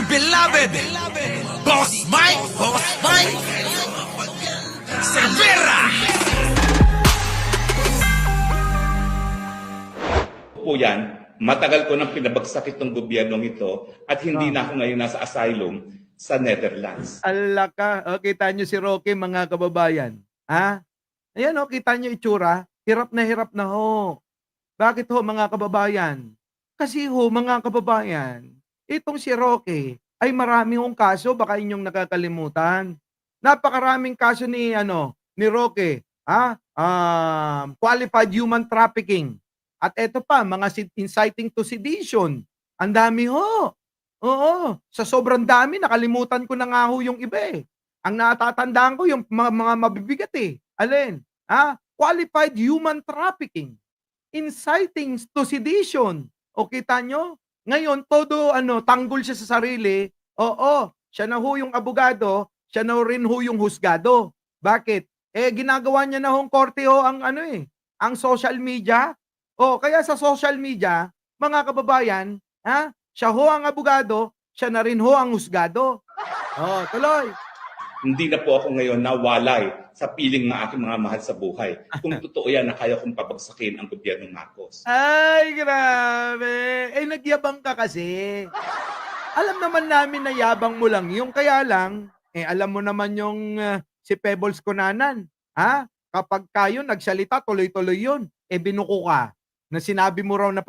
beloved Boss Mike Cervera. Po yan, matagal ko nang pinabagsak itong gobyernong ito at hindi na ako ngayon nasa asylum sa Netherlands. Alaka, oh, kita nyo si Roque, mga kababayan. Ha? Ayan, oh, kita nyo itsura. Hirap na ho. Bakit ho, mga kababayan? Kasi ho, mga kababayan, itong si Roque ay marami hong kaso, baka inyong nakakalimutan. Napakaraming kaso ni Roque, ha? Qualified human trafficking. At eto pa, mga inciting to sedition. Ang dami ho. Oo, sa sobrang dami, nakalimutan ko na nga ho yung iba eh. Ang natatandaan ko yung mga mabibigat eh. Alin? Ha? Qualified human trafficking. Inciting to sedition. O kita nyo? Ngayon, todo tanggol siya sa sarili. Oo, siya na ho yung abogado, siya na rin ho yung husgado. Bakit? Eh, ginagawa niya na hong korte ho ang ang social media. O, kaya sa social media, mga kababayan, ha? Siya ho ang abogado, siya na rin ho ang husgado. Oh, tuloy. Hindi na po ako ngayon nawalay sa piling ng aking mga mahal sa buhay. Kung totoo yan na kaya kong pabagsakin ang gobyernong Marcos. Ay, grabe. Eh, nagyabang ka kasi. Alam naman namin na yabang mo lang yung kaya lang, alam mo naman yung si Pebbles Conanan. Ha? Kapag kayo nagsalita, tuloy-tuloy yun. Binuko ka. Na sinabi mo raw na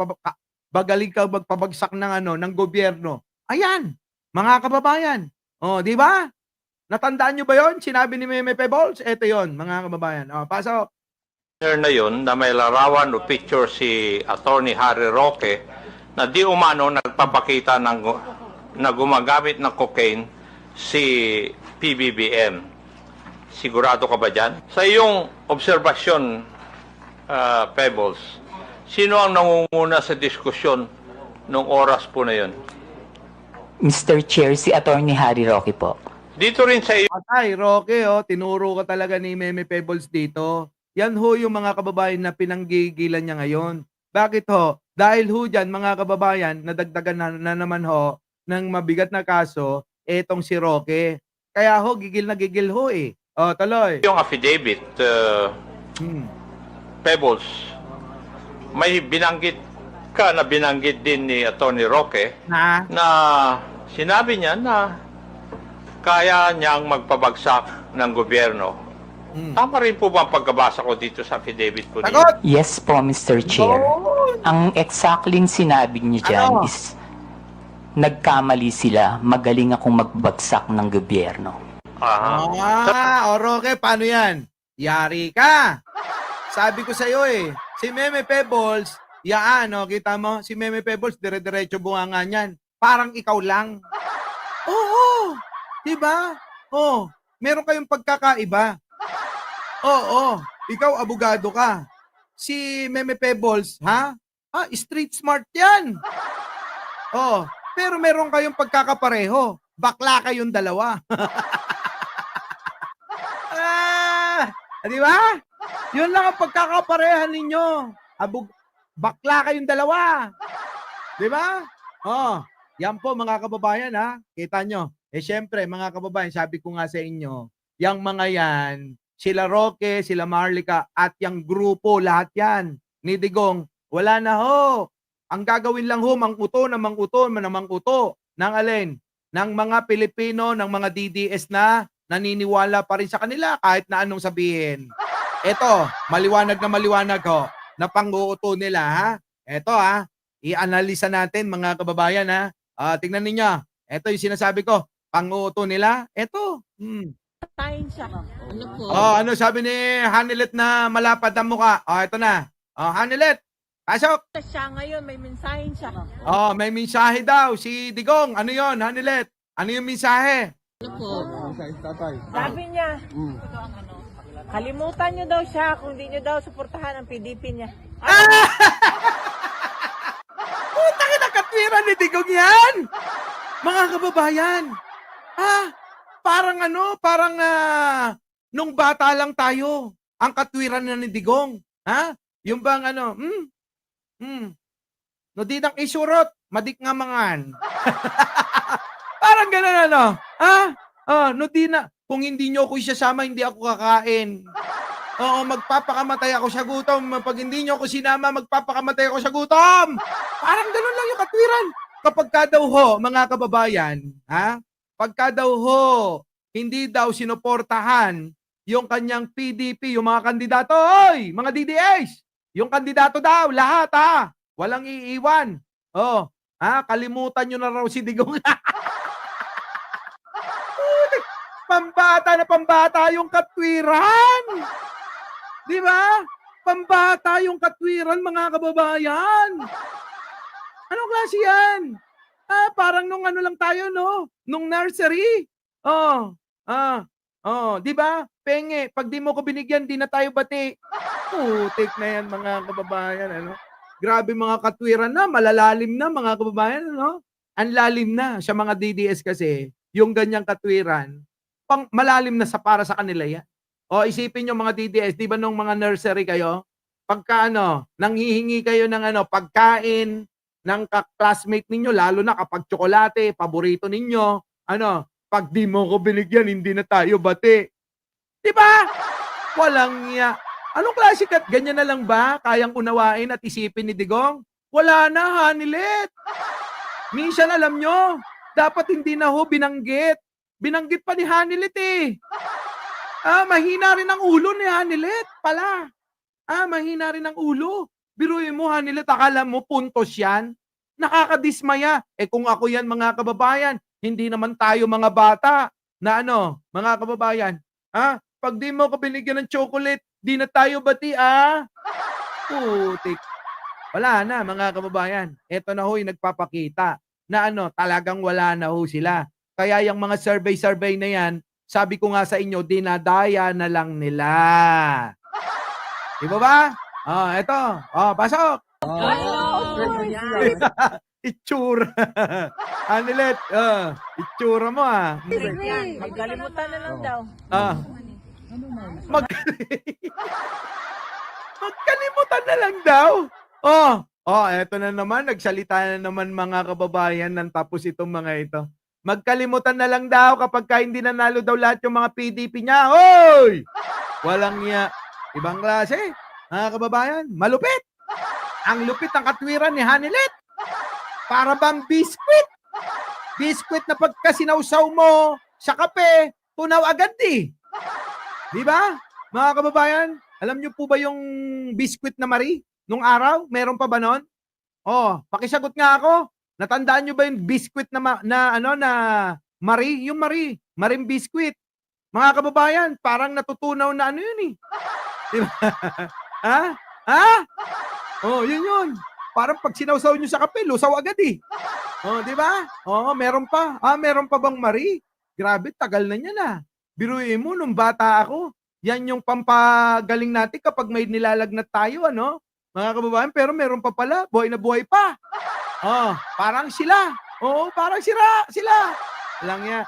bagaling ka magpabagsak ng gobyerno. Ayan, mga kababayan. Oh, di ba? Natandaan nyo ba yon? Sinabi ni Meme Pebbles? Ito yon, mga kababayan. Oh, pasok. Na yun na may larawan o picture si Attorney Harry Roque na di umano nagpapakita na gumagamit ng cocaine si PBBM. Sigurado ka ba dyan? Sa iyong obserbasyon, Pebbles, sino ang nangunguna sa diskusyon nung oras po na yun? Mr. Chair, si Attorney Harry Roque po. Dito rin sa iyo. Atay, Roque, tinuro ka talaga ni Meme Pebbles dito. Yan ho yung mga kababayan na pinanggigilan niya ngayon. Bakit ho? Dahil ho dyan, mga kababayan, nadagdagan na naman ho ng mabigat na kaso, etong si Roque. Kaya ho, gigil na gigil ho eh. O, tuloy. Yung affidavit, Pebbles, may binanggit din ni Attorney Roque na sinabi niya na kaya niyang magpabagsak ng gobyerno. Tama rin po ba ang pagkabasa ko dito sa affidavit po niya? Sagot! Yes po, Mr. Chair. Oh! Ang exactly sinabi niya dyan is nagkamali sila, magaling akong magbagsak ng gobyerno. O Roque, paano yan? Yari ka! Sabi ko sa'yo si Meme Pebbles, kita mo, si Meme Pebbles, dire-diretso bunganga niyan. Parang ikaw lang. Oo! Diba? Oh, meron kayong pagkakaiba. Oo, ikaw abogado ka. Si Meme Pebbles, street smart yan. Oh, pero meron kayong pagkakapareho. Bakla kayong dalawa. Di ba? Yun lang ang pagkakaparehan ninyo. Bakla kayong dalawa. Di ba? Oh, yan po mga kababayan Kita nyo. Syempre, mga kababayan, sabi ko nga sa inyo, yung mga yan, sila Roque, sila Marlica, at yung grupo, lahat yan, ni Digong, wala na ho. Ang gagawin lang ho, mangkuto ng alin? Ng mga Pilipino, ng mga DDS na naniniwala pa rin sa kanila kahit na anong sabihin. Ito, maliwanag ho, na pang-uuto nila, Ito, i-analisa natin, mga kababayan, tingnan ninyo. Ito yung sinasabi ko. Pang-uuto nila, eto. Tayin siya. Ano po? Ano sabi ni Hanilet na malapad ang mukha? Ito na. Hanilet, pasok. Siya ngayon, may mensahe siya. May mensahe daw si Digong. Ano yon, Hanilet? Ano yung mensahe? Ano po? Sabi niya, kalimutan niyo daw siya kung di niyo daw suportahan ang PDP niya. Puta ka, katwiran ni Digong yan! Mga kababayan, parang nung bata lang tayo, ang katwiran na ni Digong. Yung bang no di nang isurot, madik nga mangan. ganun ano? No di na. Kung hindi nyo ako isasama, hindi ako kakain. Oo, magpapakamatay ako sa gutom. Pag hindi nyo ako sinama, magpapakamatay ako sa gutom. Parang ganun lang yung katwiran. Kapag ka daw ho, mga kababayan, pagka daw ho, hindi daw sinuportahan yung kanyang PDP, yung mga kandidato, oy, mga DDS, yung kandidato daw, lahat walang iiwan. Kalimutan nyo na raw si Digong. Pambata na pambata yung katwiran. Di ba? Pambata yung katwiran, mga kababayan. Anong klase yan? Parang nung ano lang tayo, no? Nung nursery. Di ba? Penge, pag di mo ko binigyan, di na tayo bati. Putik na yan, mga kababayan, ano? Grabe mga katwiran na, malalalim na, mga kababayan, ano? Ang lalim na sa mga DDS kasi, yung ganyang katwiran, malalim na para sa kanila yan. Isipin nyo mga DDS, di ba nung mga nursery kayo, pagka nanghihingi kayo ng pagkain ng classmate ninyo, lalo na kapag tsokolate, paborito ninyo, pag di mo ko binigyan, hindi na tayo bati. Di ba? Walang niya. Anong klase ganyan na lang ba kayang unawain at isipin ni Digong? Wala na, Hanilet. Minsan alam nyo, dapat hindi na ho binanggit. Binanggit pa ni Hanilet eh. Mahina rin ang ulo ni Hanilet pala. Mahina rin ang ulo. Biruin mo, Hanilet, akala mo puntos yan? Nakakadismaya. Kung ako yan, mga kababayan, hindi naman tayo mga bata na mga kababayan. Pag di mo ko binigyan ng chocolate, di na tayo bati, Putik. Wala na, mga kababayan. Ito na ho'y nagpapakita na talagang wala na ho sila. Kaya yung mga survey na yan, sabi ko nga sa inyo, dinadaya na lang nila. Di ba? Ito. Pasok. Itsura. Hanilet, itsura mo Magkalimutan na lang daw. Magkalimutan na lang daw. Eto na naman, nagsalita na naman mga kababayan ng tapos itong mga ito. Magkalimutan na lang daw kapag hindi nanalo daw lahat yung mga PDP niya. Hoy! Walang niya. Ibang klase. Mga kababayan, malupit. Ang lupit ng katwiran ni Hanilet. Para bang biskwit. Biskwit na pagka sinawsaw mo sa kape, tunaw agad Di ba? Mga kababayan, alam niyo po ba yung biskwit na Marie? Nung araw, meron pa ba nun? Pakisagot nga ako. Natandaan nyo ba yung biskwit na Marie? Yung Maring biskwit. Mga kababayan, parang natutunaw na yun eh. Diba? Yun. Parang pag sinawsaw nyo sa kape, lusaw agad eh. Diba? Meron pa. Meron pa bang Marie? Grabe, tagal na niya na. Biruin mo, nung bata ako, yan yung pampagaling natin kapag may nilalagnat tayo, mga kababayan, pero meron pa pala, buhay na buhay pa. Parang sila. Parang sila. Lang yan.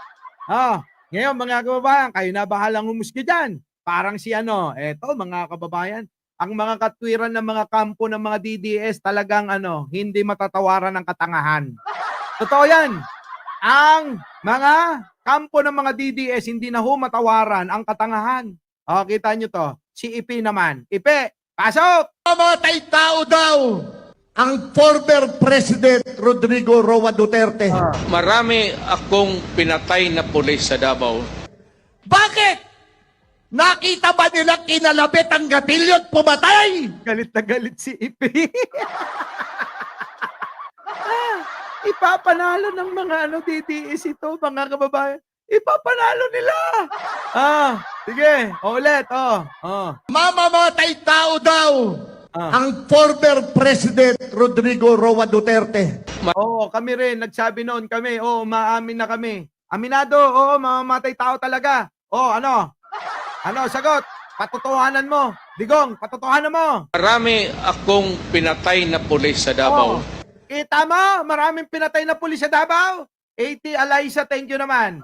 Ngayon mga kababayan, kayo na bahalang humusga dyan. Parang si eto mga kababayan, ang mga katwiran ng mga kampo ng mga DDS talagang hindi matatawaran ng katangahan. Totoo yan. Ang mga kampo ng mga DDS hindi na matawaran ang katangahan. Kita nyo to. Si Ipe naman. Ipe, pasok! Mamatay tao daw ang former President Rodrigo Roa Duterte. Marami akong pinatay na pulis sa Davao. Bakit? Nakita ba nila kinalabit ang gatilyo at pumatay? Galit na galit si Ipe. Ipapanalo ng mga DDS ito, mga kababayan. Ipapanalo nila. Sige, ulit. Mamamatay tao daw ang former President Rodrigo Roa Duterte. Kami rin, nagsabi noon kami, maamin na kami. Aminado, mamamatay tao talaga. Sagot? Patotohanan mo. Digong, patotohanan mo. Marami akong pinatay na pulis sa Davao. Kita mo, maraming pinatay na pulis sa Davao. 80 Eliza, thank you naman.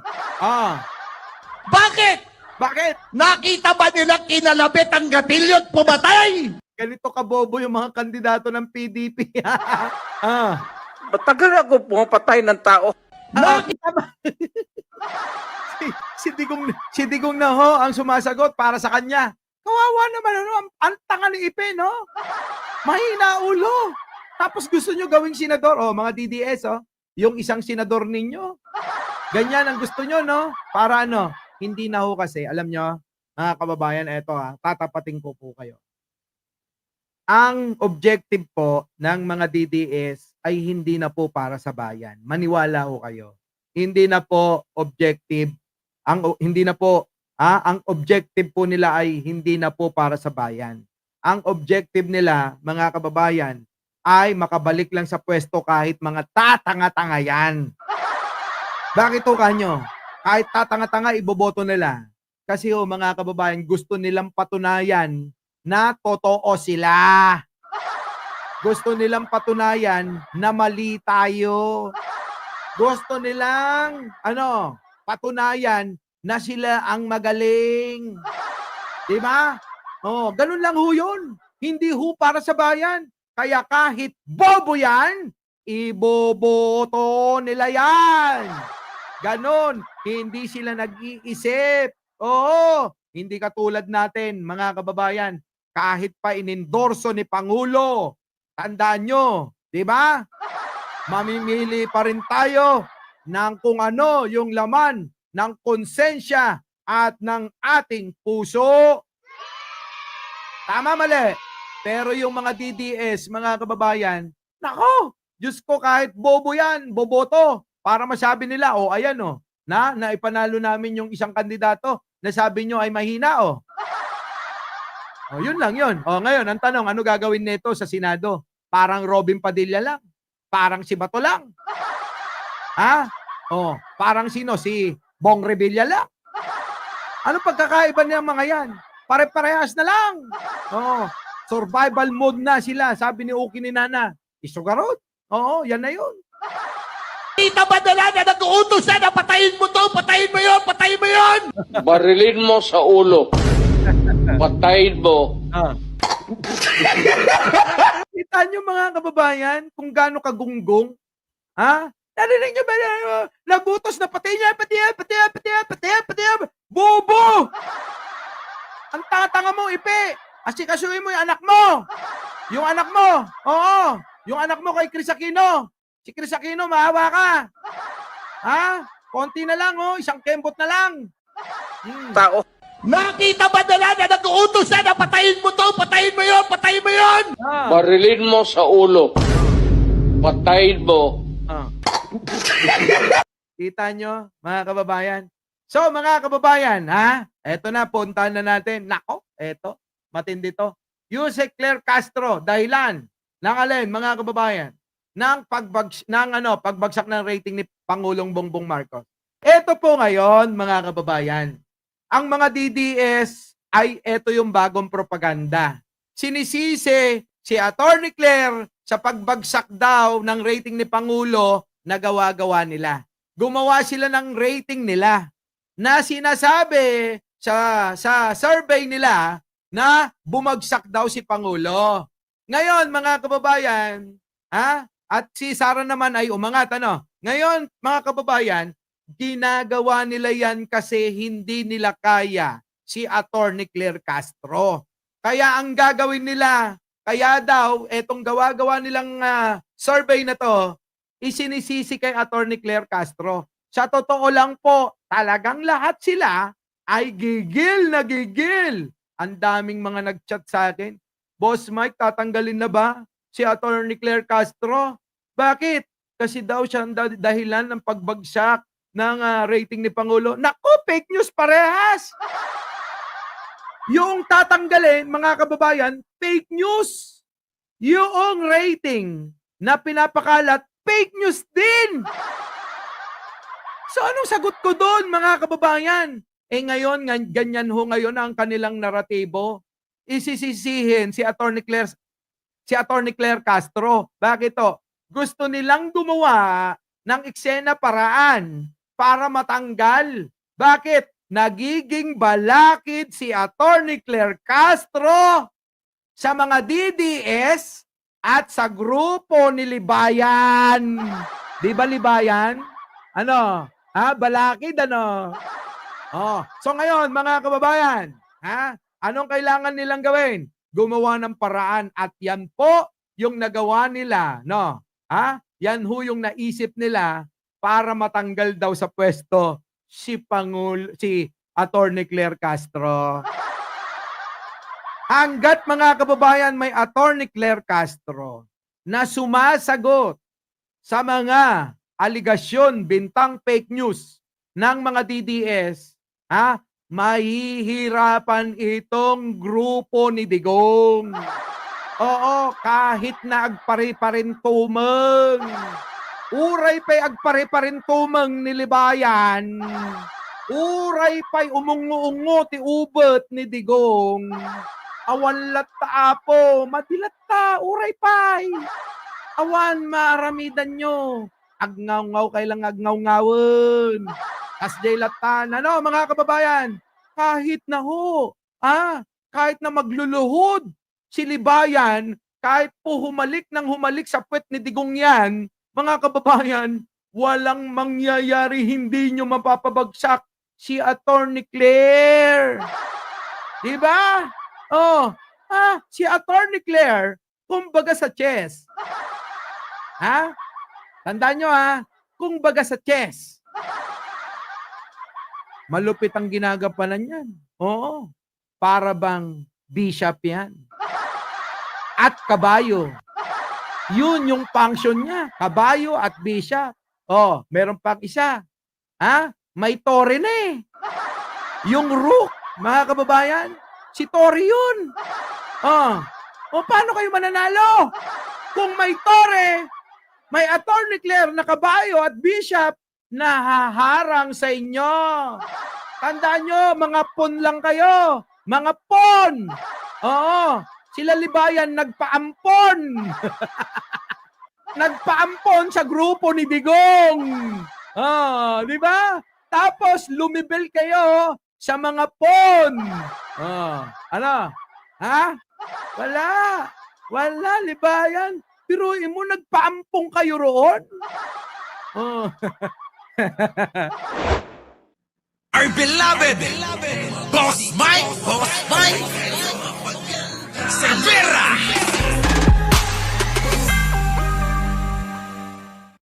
Bakit? Bakit? Nakita ba nila kinalabit ang gatilyo at pumatay? Ganito kabobo yung mga kandidato ng PDP. Matagal ako pumapatay ng tao. Nakita ba? si Digong na ho ang sumasagot para sa kanya. Kawawa naman, ano, ang tanga ni Ipe, no? Mahina ulo. Tapos gusto nyo gawing senador, oh, mga DDS, oh, yung isang senador ninyo. Ganyan ang gusto nyo, no? Para ano, hindi na ho kasi, alam nyo, mga kababayan, eto ha, tatapating ko po kayo. Ang objective po ng mga DDS ay hindi na po para sa bayan. Maniwala ho kayo. Hindi na po objective, hindi na po, ang objective po nila ay hindi na po para sa bayan. Ang objective nila, mga kababayan, ay makabalik lang sa pwesto kahit mga tatanga-tanga yan. Bakit ho kanyo? Kahit tatanga-tanga, iboboto nila. Kasi ho, mga kababayan, gusto nilang patunayan na totoo sila. Gusto nilang patunayan na mali tayo. Gusto nilang, patunayan na sila ang magaling. Diba? Oh, ganun lang ho yun. Hindi ho para sa bayan. Kaya kahit bobo yan, iboboto nila yan. Ganon. Hindi sila nag-iisip. Oo. Hindi katulad natin, mga kababayan. Kahit pa inendorso ni Pangulo, tandaan nyo, di ba? Mamimili pa rin tayo ng kung ano yung laman ng konsensya at ng ating puso. Tama, mali. Pero yung mga DDS, mga kababayan, nako, Diyos ko, kahit bobo yan, boboto, para masabi nila, oh, ayan, oh, na ipanalo namin yung isang kandidato na sabi nyo ay mahina, oh. Oh, yun lang yun. Oh, ngayon, ang tanong, ano gagawin nito sa Senado? Parang Robin Padilla lang. Parang si Bato lang. Ha? Oh, parang sino? Si Bong Revilla lang. Ano pagkakaiba ng mga yan? Pare-parehas na lang. Oh, survival mode na sila. Sabi ni Uki ni Nana, isugarot. Oo, yan na yun. Kita ba nila na nag-uutos na patayin mo to, patayin mo yun, patayin mo yun? Barilin mo sa ulo. Patayin mo. Kita nyo mga kababayan kung gaano kagunggong? Ha? Narinig nyo ba? Nagutos na patayin niya, patayin. Bobo! Ang tanga mo, Ipe. Asikasuhin mo yung anak mo. Yung anak mo. Oo. Yung anak mo kay Chris Aquino. Si Chris Aquino, maawa ka. Ha? Konti na lang, oh. Isang kembot na lang. Tao. Nakita ba nila na nag-uutos na patayin mo to, patayin mo yun, patayin mo yun? Barilin mo sa ulo. Patayin mo. Kita nyo, mga kababayan? So, mga kababayan, ha? Eto na, puntahan na natin. Nako, eto, matindi to. Yusek Claire Castro, dahilan ng alin, mga kababayan, ng pagbagsak ng rating ni Pangulong Bongbong Marcos. Eto po ngayon, mga kababayan, ang mga DDS ay eto yung bagong propaganda. Sinisisi si Atty. Claire sa pagbagsak daw ng rating ni Pangulo na gawa-gawa nila. Gumawa sila ng rating nila na sinasabi sa survey nila na bumagsak daw si Pangulo. Ngayon, mga kababayan, at si Sara naman ay umangat, Ngayon, mga kababayan, ginagawa nila yan kasi hindi nila kaya si Atty. Claire Castro. Kaya ang gagawin nila, kaya daw, etong gawa-gawa nilang survey na to, isinisisi kay Atty. Claire Castro. Sa totoo lang po, talagang lahat sila ay gigil na gigil. Ang daming mga nag-chat sa akin, Boss Mike, tatanggalin na ba si Atty. Claire Castro? Bakit? Kasi daw siya ang dahilan ng pagbagsak ng rating ni Pangulo. Naku, fake news parehas! Yung tatanggalin, mga kababayan, fake news. Yung rating na pinapakalat, fake news din. So anong sagot ko doon, mga kababayan? Ngayon, ganyan ho ngayon ang kanilang naratibo. Isisisihin si Atty. Claire Castro. Bakit to? Gusto nilang gumawa ng eksena paraan para matanggal. Bakit? Nagiging balakid si Atty. Claire Castro sa mga DDS at sa grupo ni Libayan. Di ba Libayan? Ano? Balakid, ano? Oh. So ngayon, mga kababayan, anong kailangan nilang gawin? Gumawa ng paraan at yan po yung nagawa nila, no? Yan ho yung naisip nila para matanggal daw sa pwesto si Attorney Claire Castro. Hanggat mga kababayan may Attorney Claire Castro na sumasagot sa mga aligasyon, bintang fake news ng mga DDS, mahihirapan itong grupo ni Digong. Oo, kahit na agpare-parin tumeng. Uray pa'y agpare-parin tumeng ni Libayan. Uray pa'y umungo-ungo ti ubet ni Digong. Awan latta apo, madilat ta, uray pa'y. Awan maramidan nyo. Agnaw-ngaw kay lang agnaw-ngawen. Asjay latan. Ano, mga kababayan? Kahit na ho, kahit na magluluhod si Libayan, kahit po humalik sa puwet ni Digong yan, mga kababayan, walang mangyayari, hindi nyo mapapabagsak si Attorney Claire. Diba? Si Attorney Claire, kumbaga sa chess. Tandaan nyo kumbaga sa chess. Malupit ang ginagampanan yan. Oo. Para bang bishop yan. At kabayo. Yun yung function niya. Kabayo at bishop. Meron pang isa. May tore na eh. Yung rook, mga kababayan, si tore yun. Paano kayo mananalo? Kung may tore, may Attorney Claire na kabayo at bishop na haharang sa inyo. Tandaan nyo, mga pon lang kayo. Mga pon. Sila Libayan nagpaampon. Nagpaampon sa grupo ni Digong. Di ba? Tapos lumibel kayo sa mga pon. Ano? Wala, Libayan. Pero mo nagpaampong kayo roon. Our beloved Boss Mike Severa.